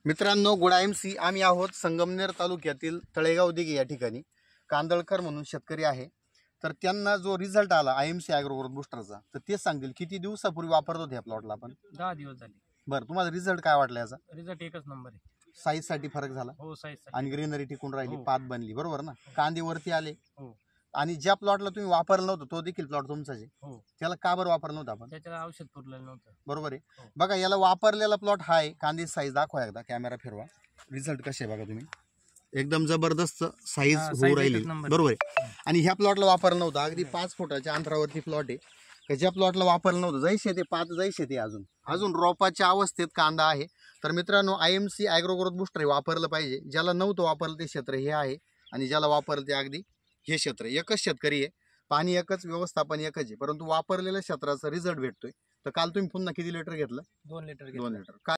मित्रांनो, good IMC आम्ही आहोत संगमनेर तालुक्यातील तळेगाव दिघे या ठिकाणी. कांदळकर म्हणून शेतकरी आहे. तर त्यांना जो रिझल्ट आला IMC ॲग्रो ग्रोथ बुस्टरचा, तर ते सांगतील किती दिवसापूर्वी वापरत होते या प्लॉटला आपण. 10 दिवस झाले. बरं, तुम्हाला रिझल्ट काय वाटला याचा? रिझल्ट एकच नंबर आहे. साईज साठी फरक झाला हो, साईज आणि ग्रीनरी टिकून राहिली, हो. पात बनली, बरोबर ना? कांदे वरती आले. हो. आणि ज्या प्लॉटला तुम्ही वापरलं नव्हतं तो देखील प्लॉट तुमचाच आहे. हो. त्याला का बरं वापरलं नव्हतं आपण? त्याच्याला औषध पुरलेलं नव्हतं. बरोबर आहे. हो. बघा, याला वापरलेला प्लॉट हा आहे. कांदे साईज दाखवा एकदा, कॅमेरा फिरवा. रिझल्ट कसे आहे बघा तुम्ही, एकदम जबरदस्त साईज होऊ राहिली, बरोबर आहे. आणि ह्या प्लॉटला वापरलं नव्हतं. अगदी 5 फुटाच्या अंतरावरती प्लॉट आहे. ज्या प्लॉटला वापरलं नव्हतं, जैसे ते पात जैसे ते अजून रोपाच्या अवस्थेत कांदा आहे. तर मित्रांनो, IMC ॲग्रो ग्रोथ बुस्टर वापरलं पाहिजे. ज्याला नव्हतं वापरलं ते क्षेत्र हे आहे, आणि ज्याला वापरलं ते अगदी हे क्षेत्र. एकच शेतकरी आहे, पाणी एकच, व्यवस्थापन एकच आहे, परंतु वापरलेल्या क्षेत्राचा रिझल्ट भेटतोय. तर काल तुम्ही पुन्हा किती लिटर घेतलं? 2 लिटर. 2 लिटर.